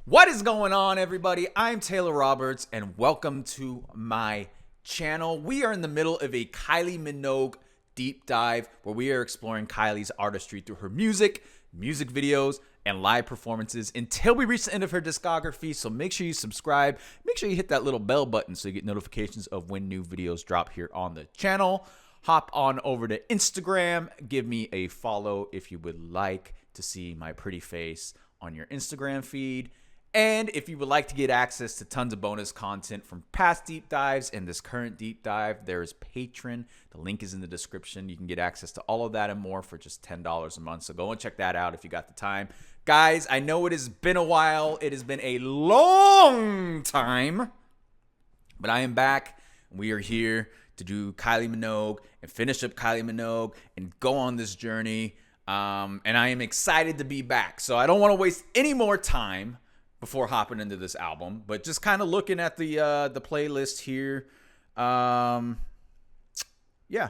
What is going on, everybody? I'm Taylor Roberts, and welcome to my channel. We are in the middle of a Kylie Minogue deep dive where we are exploring Kylie's artistry through her music videos, and live performances until we reach the end of her discography. So make sure you subscribe. Make sure you hit that little bell button so you get notifications of when new videos drop here on the channel. Hop on over to Instagram. Give me a follow if you would like to see my pretty face on your Instagram feed. And if you would like to get access to tons of bonus content from past deep dives and this current deep dive, there is Patreon. The link is in the description. You can get access to all of that and more for just $10 a month. So go and check that out if you got the time. Guys, I know it has been a while. It has been a long time. But I am back. We are here to do Kylie Minogue and finish up Kylie Minogue and go on this journey. And I am excited to be back. So I don't want to waste any more time before hopping into this album, but just kind of looking at the playlist here. Yeah,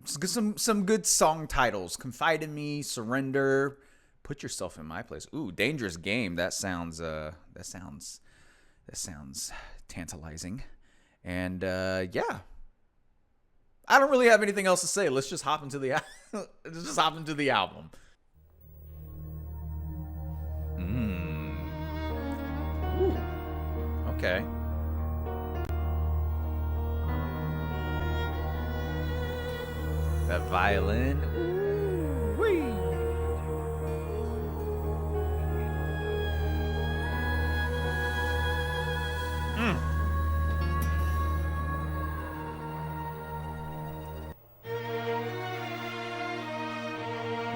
some good song titles: "Confide in Me," "Surrender," "Put Yourself in My Place." Ooh, "Dangerous Game." That sounds tantalizing. And yeah, I don't really have anything else to say. Let's just hop into the album. Okay. That violin. Ooh-wee.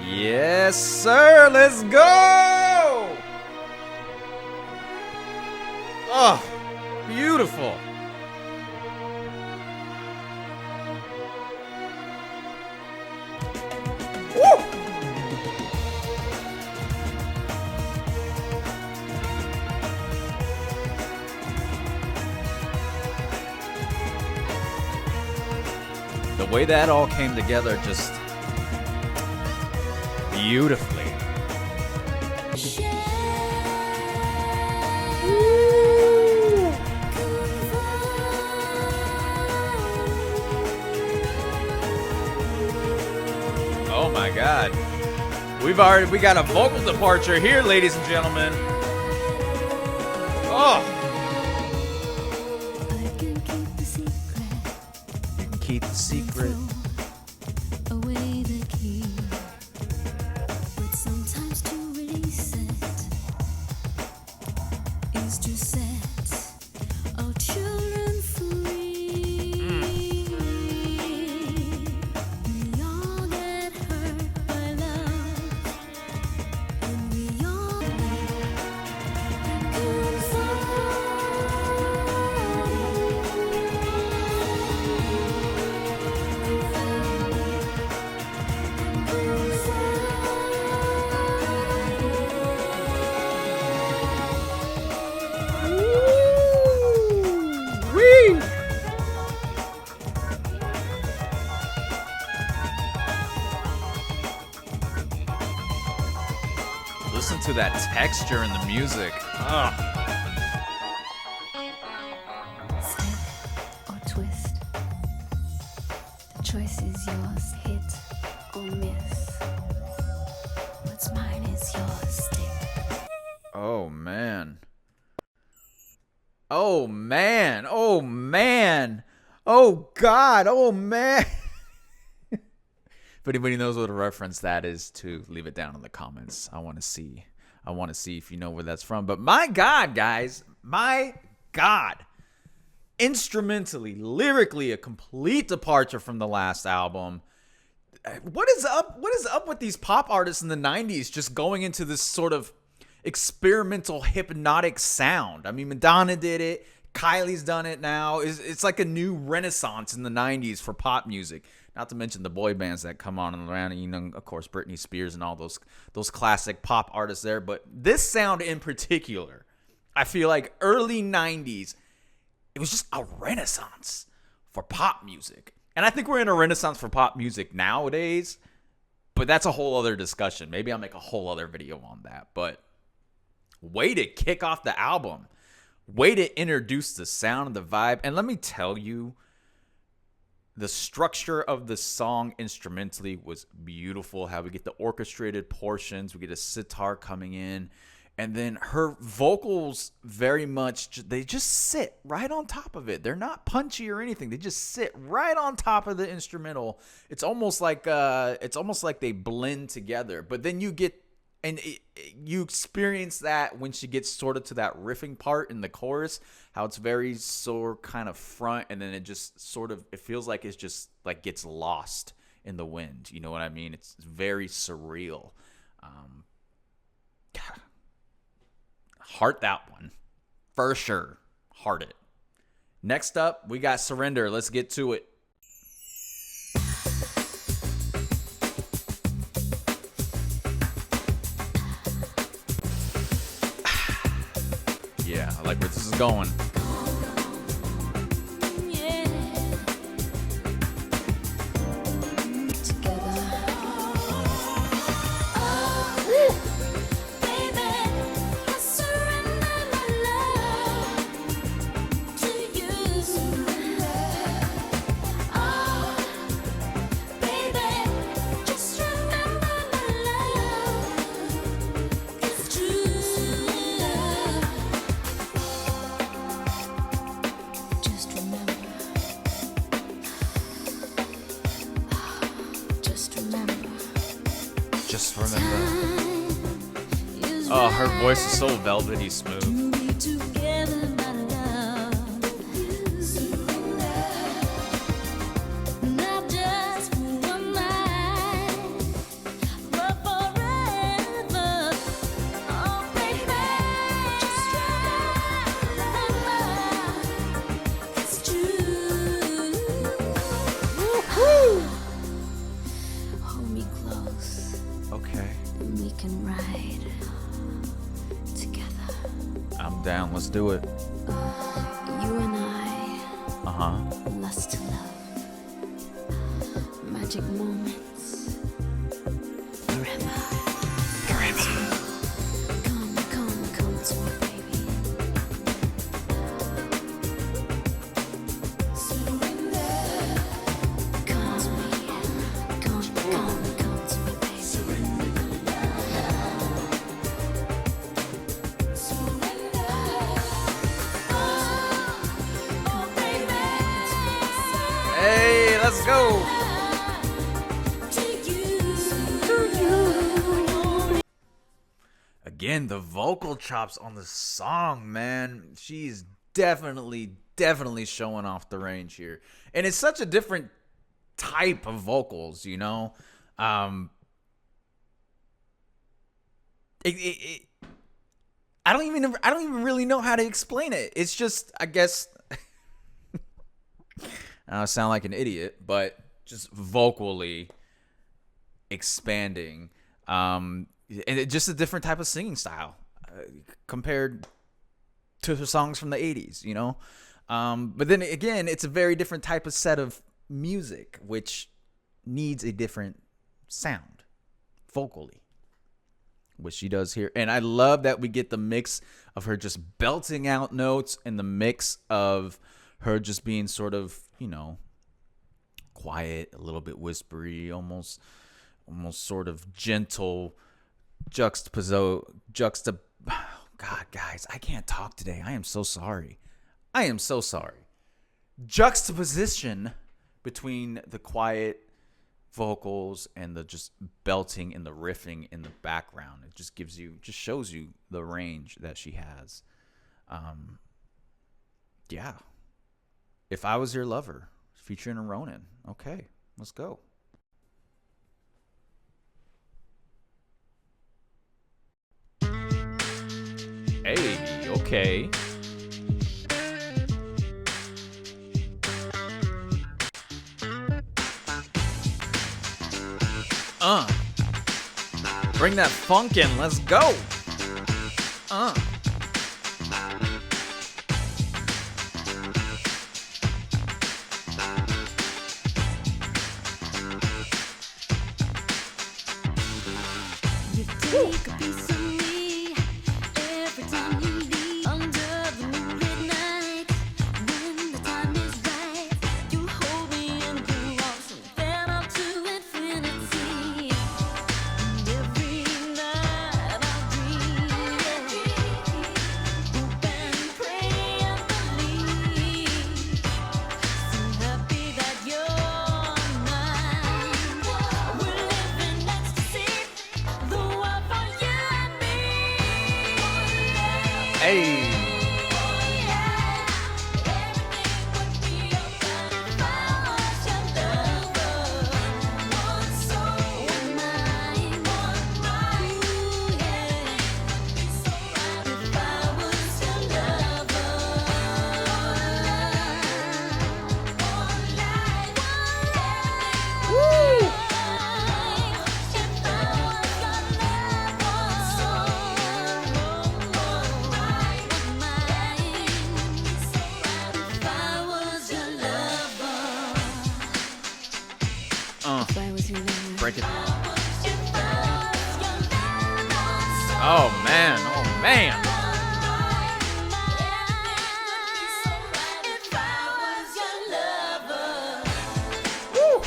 Yes, sir. Let's go. Oh, beautiful. Woo! The way that all came together just beautifully. Oh my God. We got a vocal departure here, ladies and gentlemen. Oh. You can keep the secret. Away the key. But sometimes to release it is to set our children free. We all get hurt by love, and we all Listen to that texture in the music. Ugh. step or twist. The choice is yours, hit or miss. What's mine is yours, stick. Oh man. Oh man. Oh man. Oh God. Oh man. If anybody knows what a reference that is to, leave it down in the comments. I want to see if you know where that's from. But my God, guys, my God. Instrumentally, lyrically, a complete departure from the last album. What is up with these pop artists in the 90s just going into this sort of experimental hypnotic sound? I mean, Madonna did it. Kylie's done it now. It's like a new renaissance in the 90s for pop music. Not to mention the boy bands that come on and around, and, you know, of course, Britney Spears and all those classic pop artists there. But this sound in particular, I feel like early 90s, it was just a renaissance for pop music. And I think we're in a renaissance for pop music nowadays, but that's a whole other discussion. Maybe I'll make a whole other video on that. But way to kick off the album. Way to introduce the sound and the vibe. And let me tell you, the structure of the song instrumentally was beautiful. How we get the orchestrated portions, we get a sitar coming in, and then her vocals very much, they just sit right on top of it. They're not punchy or anything. They just sit right on top of the instrumental. It's almost like they blend together. But then you get, and you experience that when she gets sort of to that riffing part in the chorus, how it's very sort kind of front, and then it just sort of, it feels like it's just like gets lost in the wind. You know what I mean? It's very surreal. Heart that one. For sure. Heart it. Next up, we got Surrender. Let's get to it. Yeah, I like where this is going. Just remember. Oh, her voice is so velvety smooth. Down, let's do it. You and I. Lust to love. Magic moments. Forever. Come to me, baby. Surrender. Come to me. Come to me, baby. Hey, let's go. Again, the vocal chops on the song, man. She's definitely showing off the range here. And it's such a different type of vocals, you know? I don't even really know how to explain it. It's just, I guess, I sound like an idiot, but just vocally expanding, and just a different type of singing style compared to the songs from the 80s, you know. But then again, it's a very different type of set of music, which needs a different sound vocally, which she does here. And I love that we get the mix of her just belting out notes and the mix of her just being sort of, you know, quiet, a little bit whispery, almost sort of gentle God, guys, I can't talk today. I am so sorry. Juxtaposition between the quiet vocals and the just belting and the riffing in the background. It just shows you the range that she has. Yeah. If I Was Your Lover, featuring a Ronan. Okay, let's go. Hey, okay. Bring that funk in. Let's go. You take a piece of me every Hey. Break it. Oh man, oh man. Woo.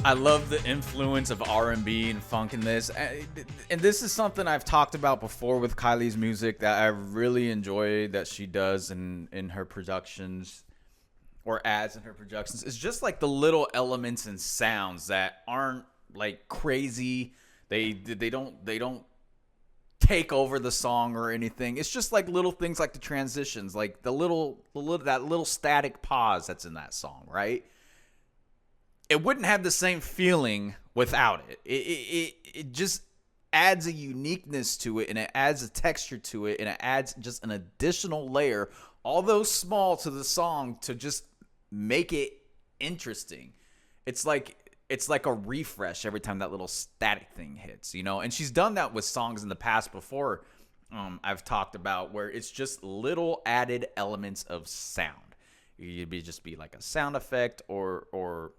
I love the influence of R&B and funk in this. And this is something I've talked about before with Kylie's music that I really enjoy that she does in her productions or adds in her productions. It's just like the little elements and sounds that aren't like crazy. They don't take over the song or anything. It's just like little things like the transitions, like that little static pause that's in that song, right? It wouldn't have the same feeling without it. It just adds a uniqueness to it, and it adds a texture to it, and it adds just an additional layer, although small, to the song to just make it interesting. It's like a refresh every time that little static thing hits, you know? And she's done that with songs in the past before. I've talked about where it's just little added elements of sound. It'd just be like a sound effect or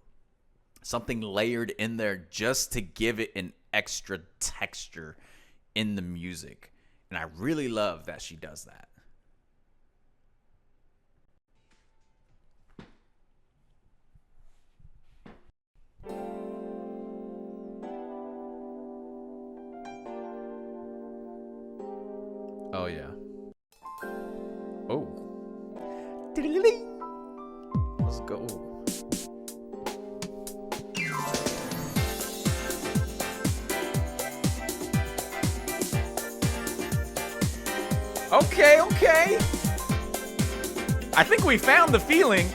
something layered in there just to give it an extra texture in the music. And I really love that she does that. Oh, yeah. Oh. Let's go. Okay, okay. I think we found the feeling.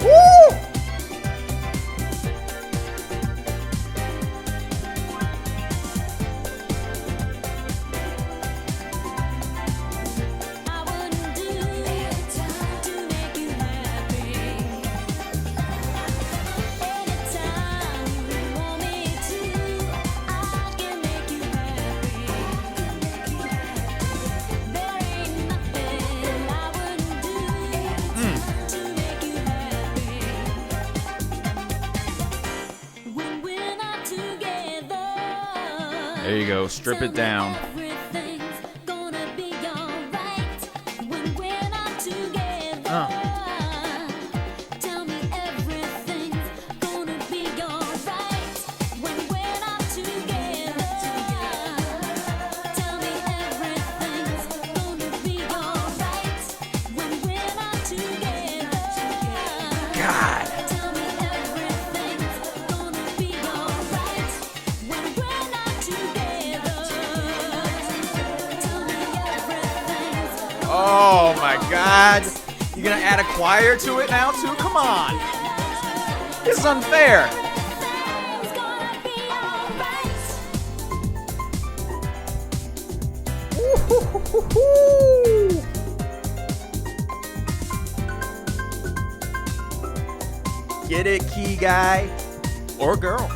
Woo! There you go. Strip it down. Oh my God. You're gonna add a choir to it now too? Come on. This is unfair. Get it, key guy or girl.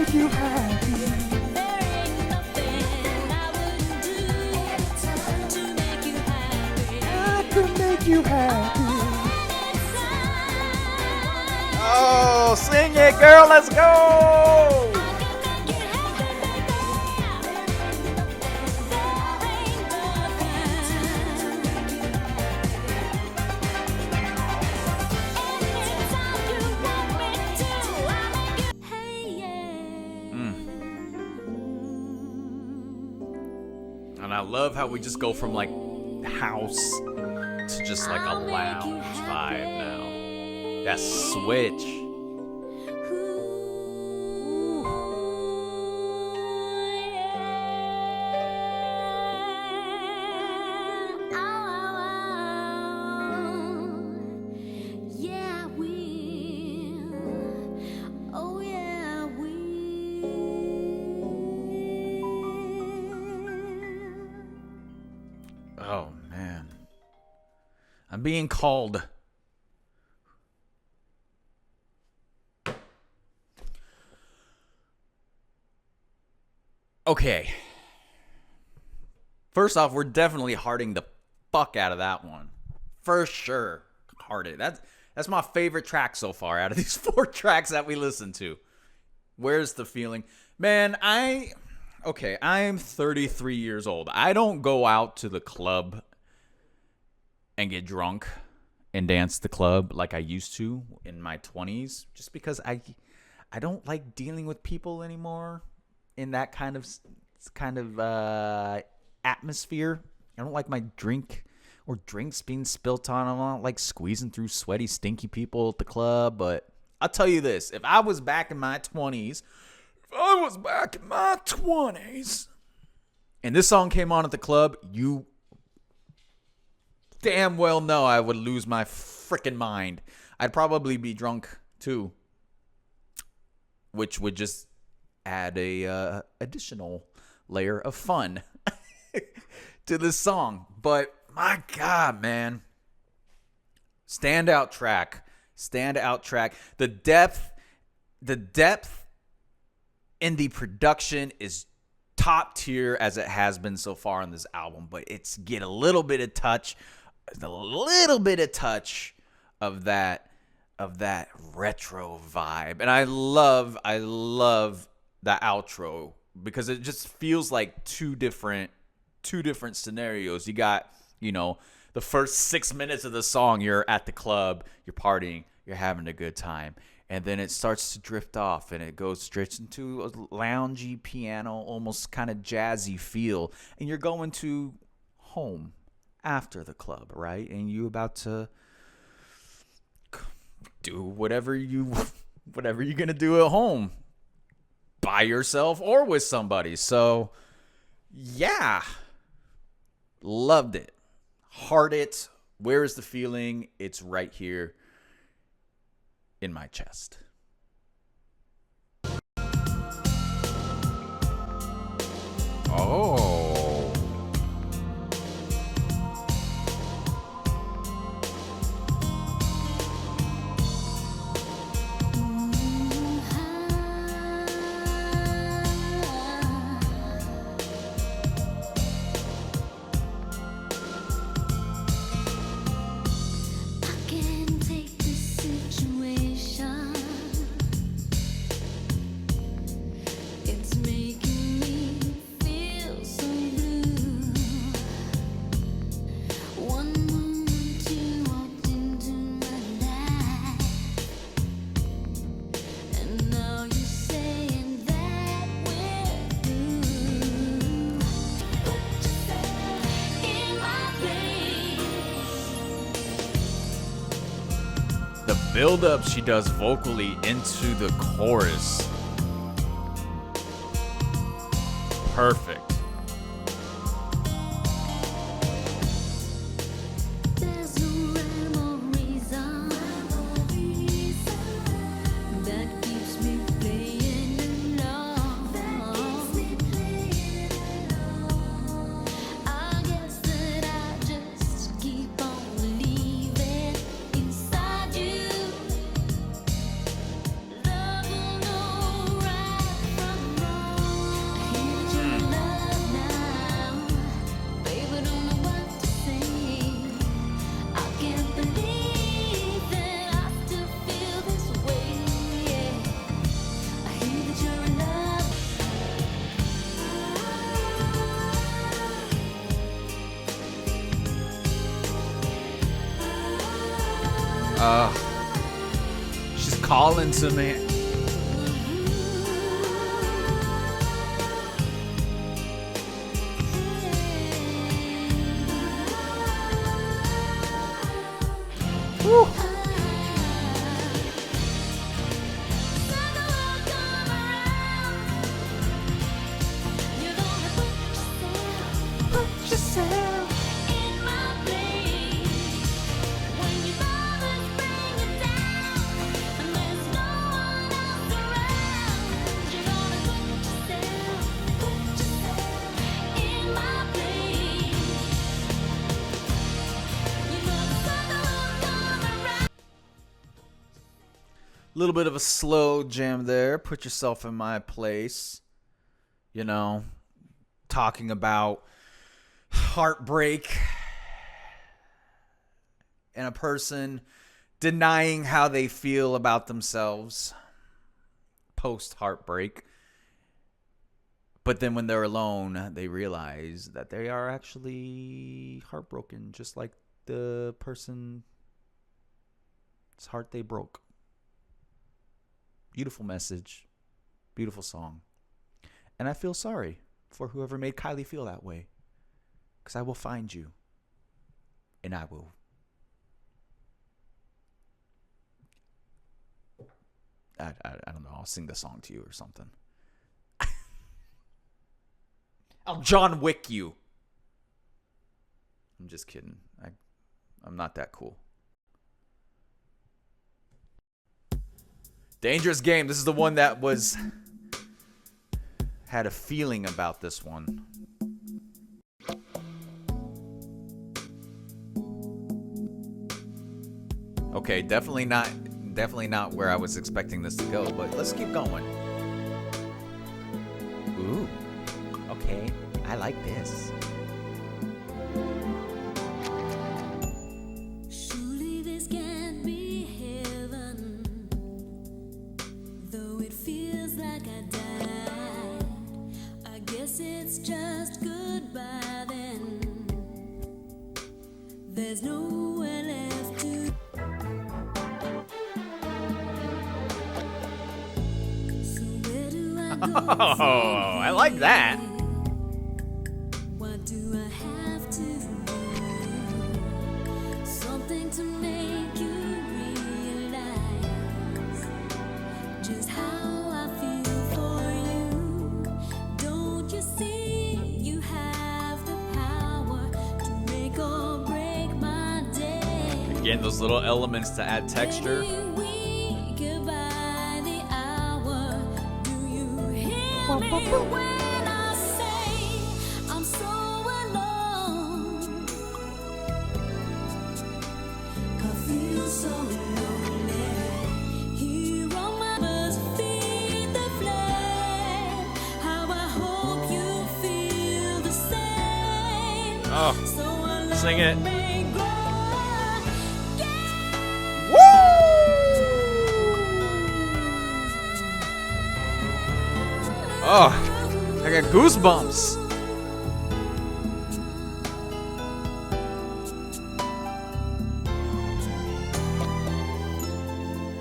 make you happy. There ain't nothing I wouldn't do to make you happy. I could make you happy. Anytime. Oh, sing it, girl. Let's go. And I love how we just go from like house to just like a lounge vibe now. That switch. Yeah, we. Oh, yeah, we. Oh man. I'm being called. Okay. First off, we're definitely hearting the fuck out of that one. For sure. Hearted. That's my favorite track so far out of these 4 tracks that we listened to. Where's the feeling? Man, I'm 33 years old. I don't go out to the club and get drunk and dance the club like I used to in my 20s, just because I don't like dealing with people anymore in that kind of atmosphere. I don't like my drink or drinks being spilt on them. I don't like squeezing through sweaty, stinky people at the club. But I'll tell you this: if I was back in my 20s, and this song came on at the club, you damn well know I would lose my freaking mind. I'd probably be drunk too, which would just add a additional layer of fun to this song. But my God, man, standout track. The depth in the production is top tier as it has been so far on this album, but it's get a little bit of touch of that retro vibe. And I love the outro because it just feels like two different scenarios. You got, the first 6 minutes of the song, you're at the club, you're partying, you're having a good time. And then it starts to drift off and it goes straight into a loungy piano, almost kind of jazzy feel. And you're going to home after the club, right? And you about to do whatever you're going to do at home by yourself or with somebody. So, yeah. Loved it. Heart it. Where is the feeling? It's right here in my chest. Oh. I can't take this situation. It's making me feel so blue. One moment you walked into my life, and now you're saying that we're through. Put yourself in my place. The build-up she does vocally into the chorus. Perfect. There's no rhyme or reason that keeps me playing along. I guess that I just keep on believing inside you. Love will know right She's calling to me. Woo. Little bit of a slow jam there. Put yourself in my place. You know, talking about heartbreak and a person denying how they feel about themselves post heartbreak. But then when they're alone, they realize that they are actually heartbroken, just like the person's heart they broke. Beautiful message. Beautiful song. And I feel sorry for whoever made Kylie feel that way. Because I will find you. And I will. I don't know. I'll sing the song to you or something. I'll John Wick you. I'm just kidding. I'm not that cool. Dangerous Game. This is the one that had a feeling about this one. Okay, definitely not where I was expecting this to go, but let's keep going. Ooh. Okay, I like this. Surely this can't be heaven, though it feels like I died. I guess it's just goodbye then. There's nowhere left to. So where do I go? Oh, I like that. What do I have to do? Something to make you realize just how I feel for you. Don't you see you have the power to make or break my day? Again, those little elements to add texture. Getting weaker by the hour. Do you hear me when I say I'm so alone? I feel so lonely. Here on my must feed the flame. How I hope you feel the same. Oh, So I sing it. may grow. Oh, I got goosebumps.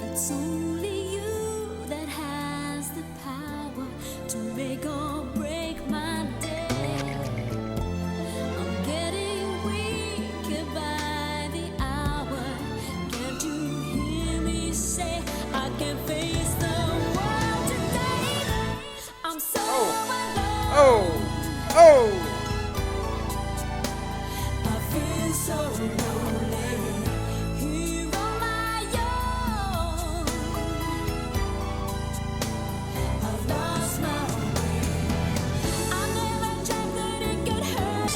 It's only you that has the power to make or break my day. I'm getting weaker by the hour. Can't you hear me say I can face the world today? I'm so alone. Oh. I feel so lonely. Here on my own. I've lost my way. I never checked that it could hurt.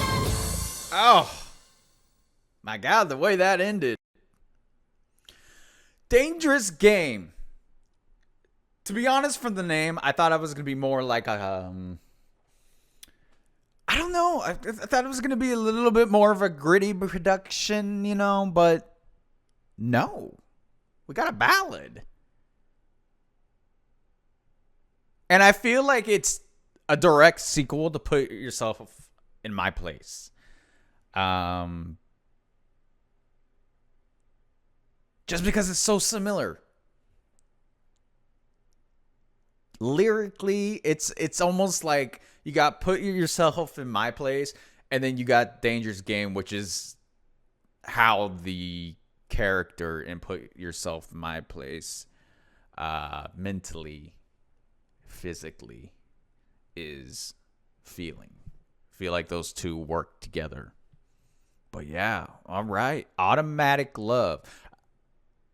Oh. My God, the way that ended. Dangerous Game. To be honest, from the name, I thought I was going to be more like a... I don't know. I thought it was going to be a little bit more of a gritty production, you know, but no. We got a ballad. And I feel like it's a direct sequel to put yourself in my just just because it's so similar. Lyrically, it's almost like you got Put Yourself in My Place, and then you got Dangerous Game, which is how the character in Put Yourself in My Place mentally, physically is feeling. Feel like those two work together. But yeah, all right. Automatic Love.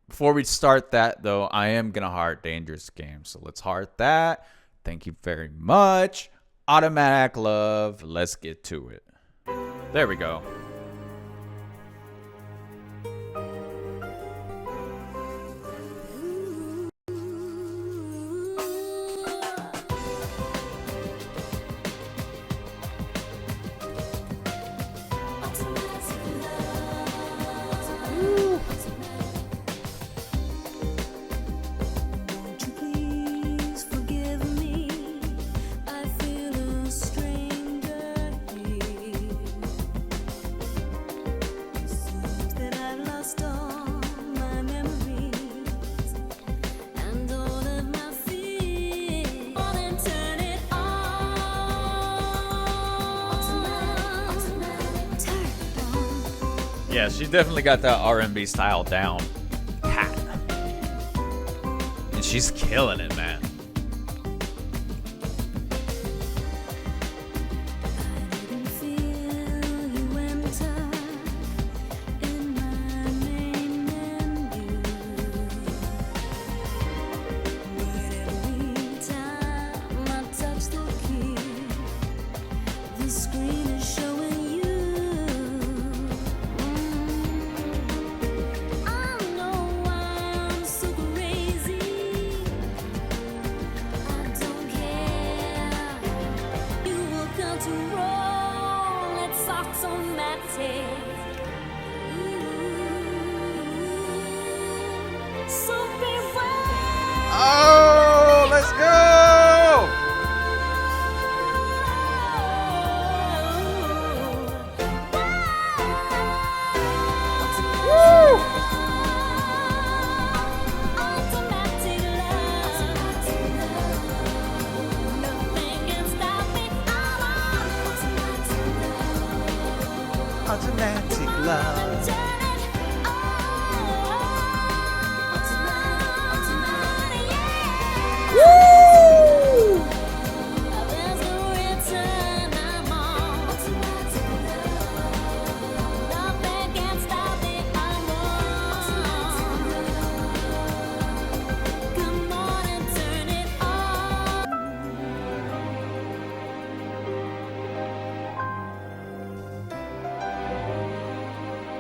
Before we start that, though, I am going to heart Dangerous Game. So let's heart that. Thank you very much. Automatic Love. Let's get to it. There we go. Yeah, she definitely got that R&B style down pat. And she's killing it, man. Oh, let's go! Woo! Automatic love.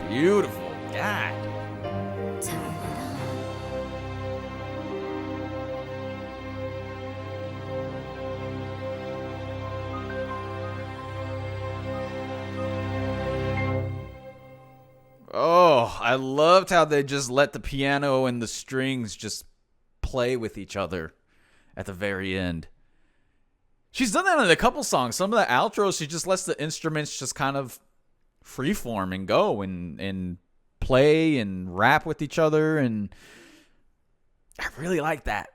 Beautiful. God. Oh, I loved how they just let the piano and the strings just play with each other at the very end. She's done that in a couple songs. Some of the outros, she just lets the instruments just kind of freeform and go and play and rap with each other, and I really like that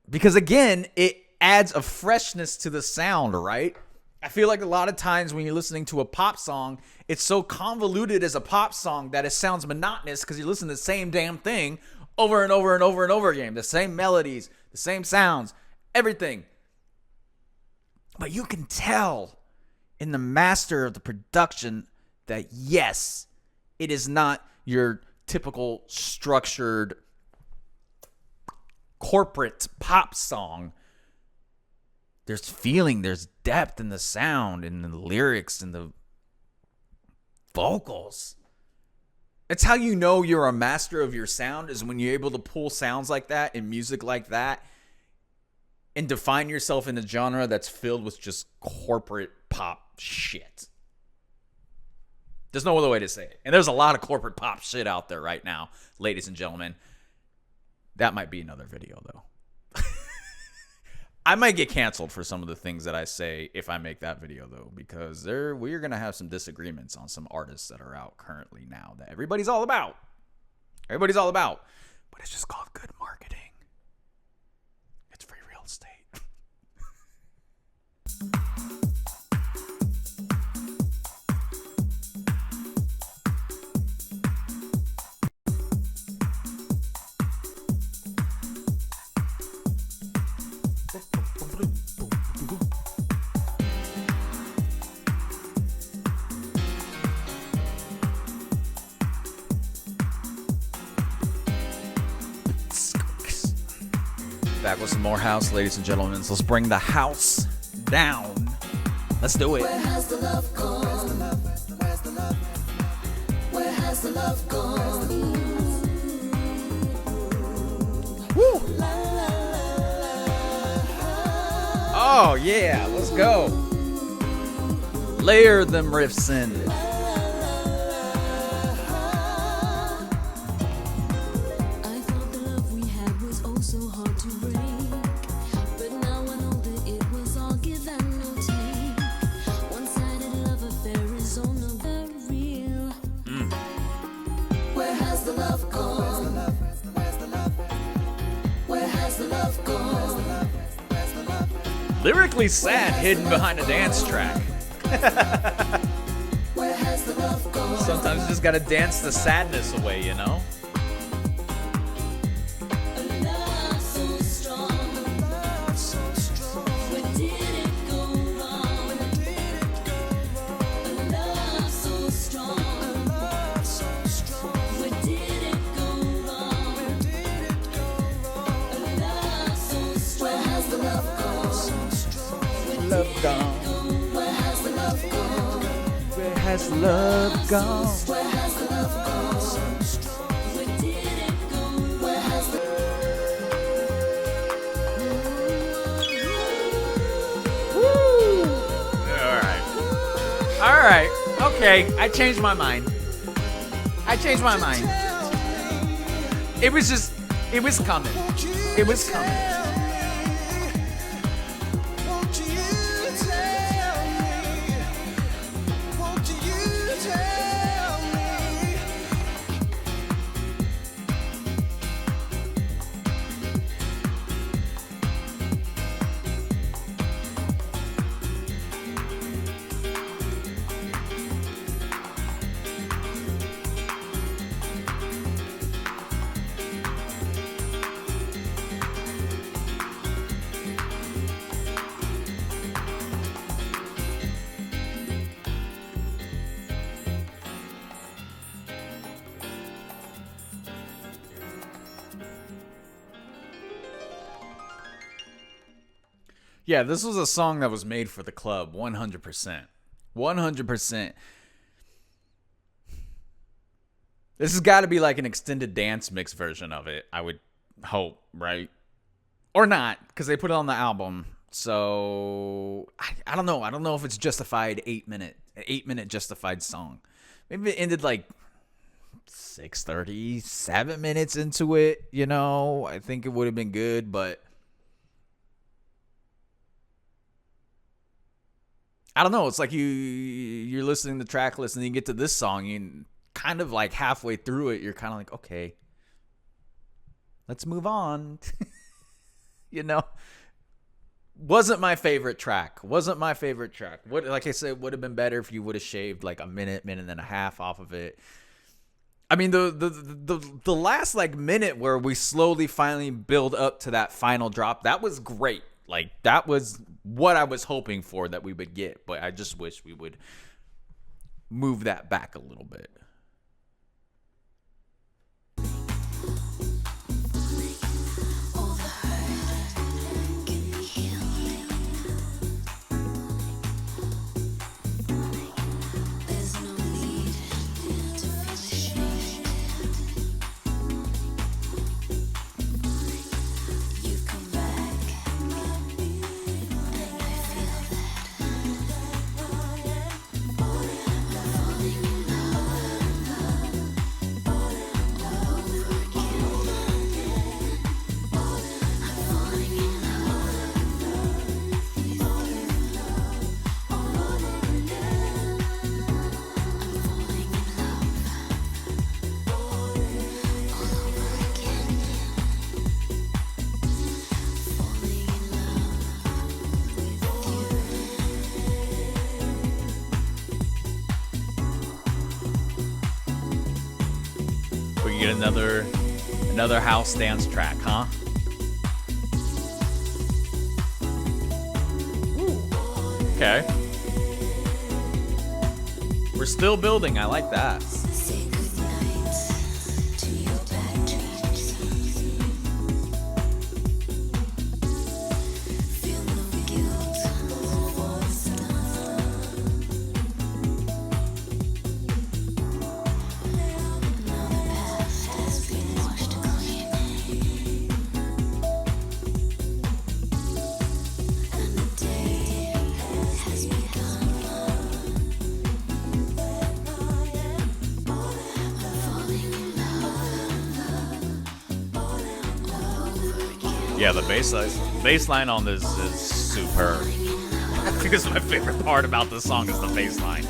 because again it adds a freshness to the sound, right? I feel like a lot of times when you're listening to a pop song, it's so convoluted as a pop song that it sounds monotonous because you're listening to the same damn thing over and over and over and over again, the same melodies, the same sounds, everything. But you can tell in the master of the production that yes, it is not your typical structured corporate pop song. There's feeling, there's depth in the sound, in the lyrics, and the vocals. It's how you know you're a master of your sound, is when you're able to pull sounds like that and music like that and define yourself in a genre that's filled with just corporate pop shit. There's no other way to say it. And there's a lot of corporate pop shit out there right now, ladies and gentlemen. That might be another video, though. I might get canceled for some of the things that I say if I make that video, though, because we're going to have some disagreements on some artists that are out currently now that everybody's all about. Everybody's all about. but it's just called good marketing. It's free real estate. Back with some more house, ladies and gentlemen. So let's bring the house down. Let's do it. Where has the love gone? Where has the love gone? Woo! Oh yeah, let's go. Layer them riffs in. I thought the love we had was oh so hard to break, but now I know that it was all give and no take. One-sided love affair is on the very real. Where has the love gone? Where has the love gone? Lyrically sad, hidden behind a dance track. Where has the love gone? Sometimes you just gotta dance the sadness away, you know? A love so strong. Where did it go wrong? A love so strong. Where did it go wrong? A love so strong. Where has the love gone? Love gone. Where has the love gone? Where has love gone? Where has the love gone? Where did it go? Where has the Alright. Okay. I changed my mind. It was coming. It was coming. Yeah, this was a song that was made for the club, 100%. 100%. This has got to be like an extended dance mix version of it, I would hope, right? Or not, because they put it on the album. So, I don't know. I don't know if it's justified 8-minute justified song. Maybe it ended like 6:30, 7 minutes into it, you know? I think it would have been good, but I don't know. It's like you're listening to the track list and you get to this song and kind of like halfway through it, you're kind of like, okay, let's move on. You know, wasn't my favorite track. What, like I said, would have been better if you would have shaved like a minute and a half off of it. I mean, the last like minute where we slowly finally build up to that final drop, that was great. Like, that was what I was hoping for that we would get. But I just wish we would move that back a little bit. get another house dance track, huh? Ooh. Okay. We're still building. I like that. Say goodnight to your bad dreams. Feel no guilt for what's done. Now the past has been washed clean, and the day has begun. Yeah, the bass line on this is superb. I think it's my favorite part about this song is the bass line.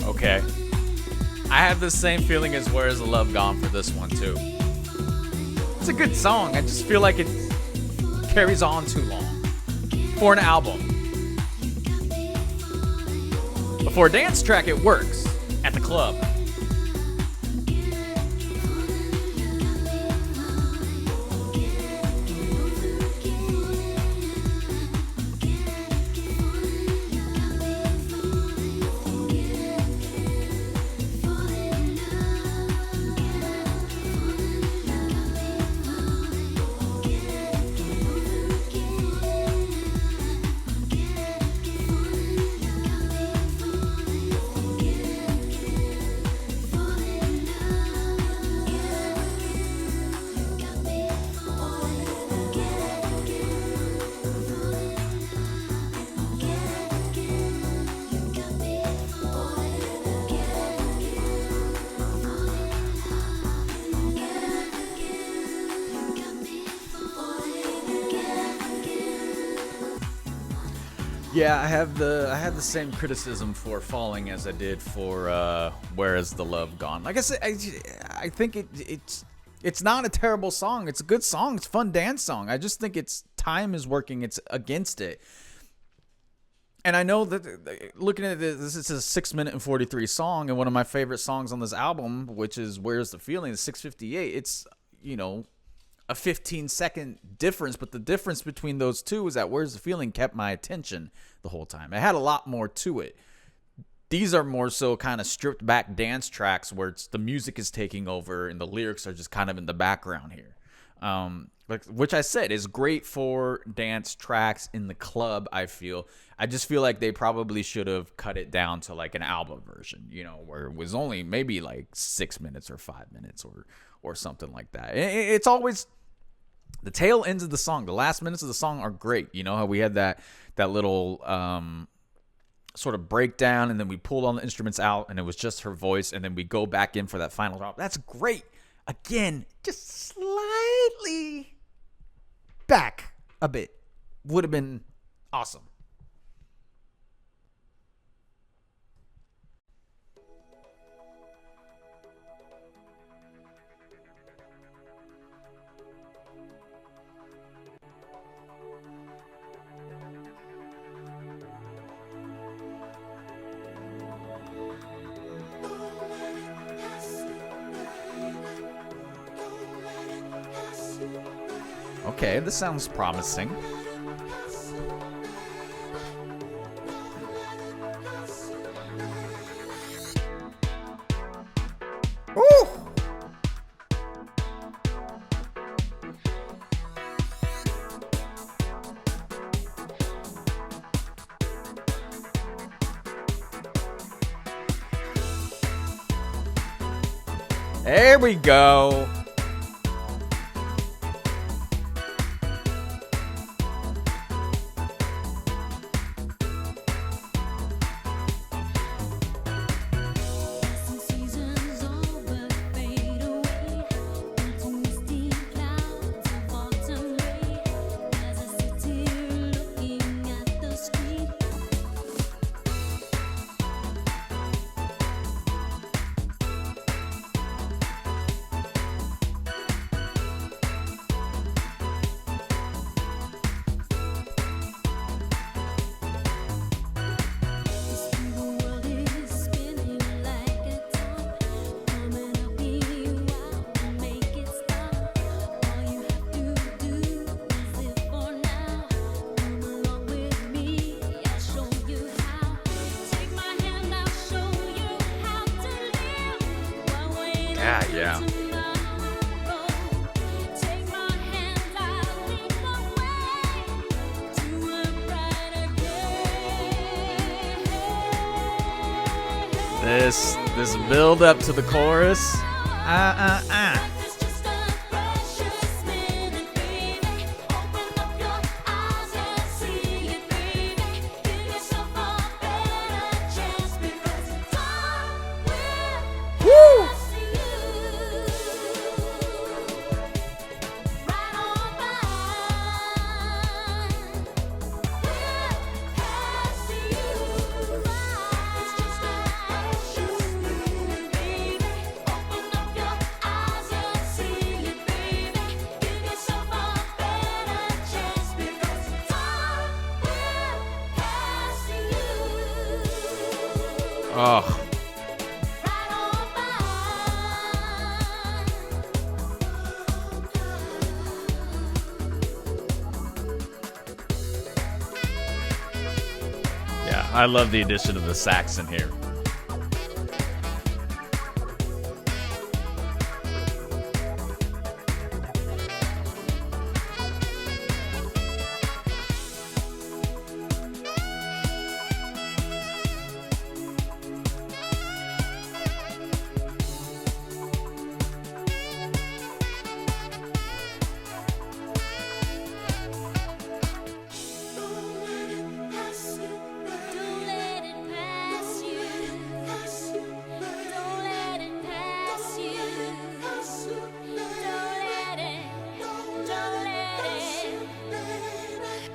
Okay. I have the same feeling as Where's the Love Gone for this one too. It's a good song. I just feel like it carries on too long for an album. But for a dance track, it works at the club. Yeah, I have the same criticism for Falling as I did for Where Is the Love Gone. Like I said, I think it's not a terrible song. It's a good song. It's a fun dance song. I just think its time is working. It's against it. And I know that looking at this is a 6 minute and 43 song, and one of my favorite songs on this album, which is Where's the Feeling, is 6:58. It's, you know, a 15-second difference, but the difference between those two is that Where's the Feeling kept my attention the whole time. It had a lot more to it. These are more so kind of stripped back dance tracks where the music is taking over and the lyrics are just kind of in the background here. Which I said is great for dance tracks in the club, I feel. I just feel like they probably should have cut it down to like an album version, you know, where it was only maybe like 6 minutes or 5 minutes or something like that. It's always the tail ends of the song. The last minutes of the song are great. You know how we had that little sort of breakdown, and then we pulled all the instruments out, and it was just her voice, and then we go back in for that final drop. That's great. Again, just slightly back a bit would have been awesome. Okay, this sounds promising. Ooh! There we go. This build up to the chorus. It's just a precious minute, baby. Open up your eyes and see it, baby. Give yourself a better chance because time will pass you right on by. Will pass you by. It's just a precious minute, baby. Open up your eyes and see it, baby. Give yourself a better chance because time will pass you Oh, right on by. yeah. I love the addition of the sax in here. Don't let it pass you. Don't let it pass you. Don't let it.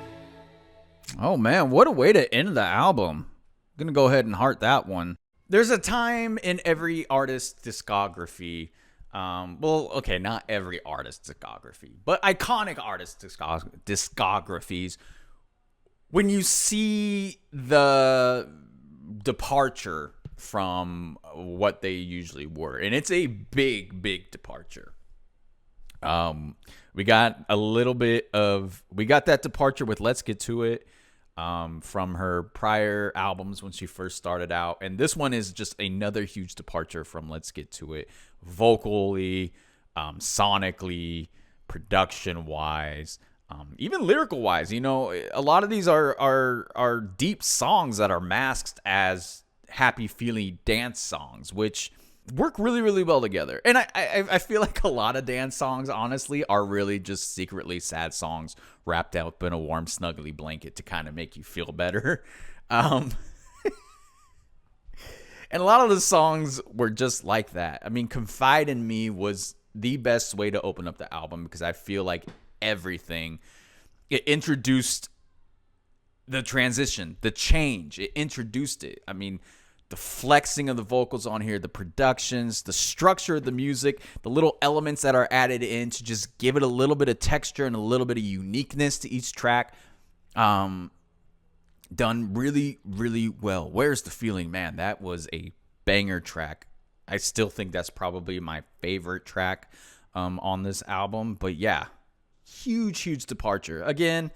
Oh man, what a way to end the album. I'm gonna go ahead and heart that one. There's a time in every artist's discography. Well, okay, not every artist's discography, but iconic artist discographies. When you see the departure from what they usually were, and it's a big departure. We got that departure with Let's Get To It from her prior albums when she first started out, and this one is just another huge departure from Let's Get To It, vocally, sonically, production wise, even lyrical wise. You know, a lot of these are deep songs that are masked as happy feeling dance songs, which work really well together. And I feel like a lot of dance songs, honestly, are really just secretly sad songs wrapped up in a warm, snuggly blanket to kind of make you feel better. And a lot of the songs were just like that. I mean, Confide in Me was the best way to open up the album because I feel like everything, it introduced the transition, the change. It introduced it. I mean, the flexing of the vocals on here, the productions, the structure of the music, the little elements that are added in to just give it a little bit of texture and a little bit of uniqueness to each track. Done really well. Where's the Feeling? Man, that was a banger track. I still think that's probably my favorite track on this album. But yeah, huge departure. Again,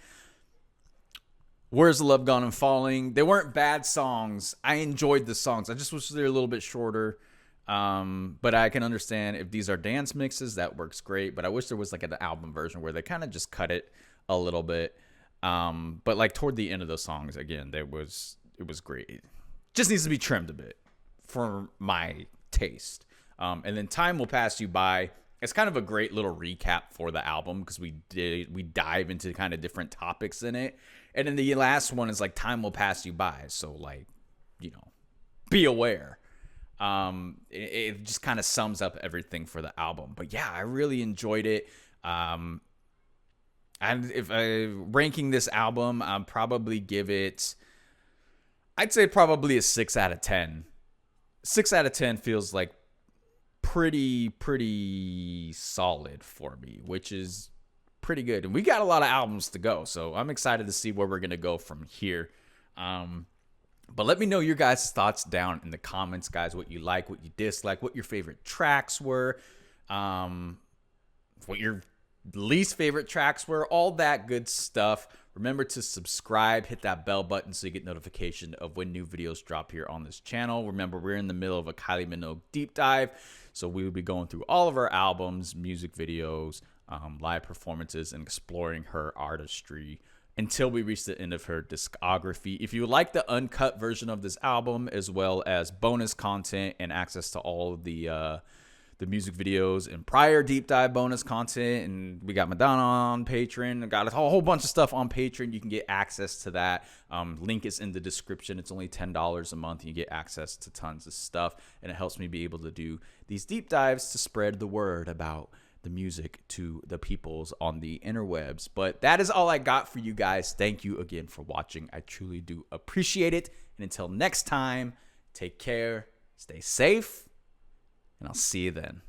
Where's the Love Gone and Falling? They weren't bad songs. I enjoyed the songs. I just wish they were a little bit shorter. But I can understand if these are dance mixes, that works great. But I wish there was like an album version where they kind of just cut it a little bit. But like toward the end of those songs, again, it was great. Just needs to be trimmed a bit for my taste. And then Time Will Pass You By. It's kind of a great little recap for the album because we dive into kind of different topics in it. And then the last one is like Time Will Pass You By. So like, you know, be aware. It just kind of sums up everything for the album. But yeah, I really enjoyed it. And if I ranking this album, I'd probably give it, I'd say probably a 6 out of 10. 6 out of 10 feels like pretty solid for me, which is pretty good. And we got a lot of albums to go, so I'm excited to see where we're gonna go from here. But let me know your guys' thoughts down in the comments, guys. What you like, what you dislike, what your favorite tracks were, what your least favorite tracks were, all that good stuff. Remember to subscribe, hit that bell button so you get notification of when new videos drop here on this channel. Remember, we're in the middle of a Kylie Minogue deep dive, so we will be going through all of our albums, music videos, live performances, and exploring her artistry until we reach the end of her discography. If you like the uncut version of this album, as well as bonus content and access to all of the music videos and prior deep dive bonus content, and we got Madonna on Patreon, I got a whole bunch of stuff on Patreon. You can get access to that. Link is in the description. It's only $10 a month, and you get access to tons of stuff, and it helps me be able to do these deep dives to spread the word about the music to the peoples on the interwebs. But that is all I got for you guys. Thank you again for watching. I truly do appreciate it. And until next time, take care, stay safe, and I'll see you then.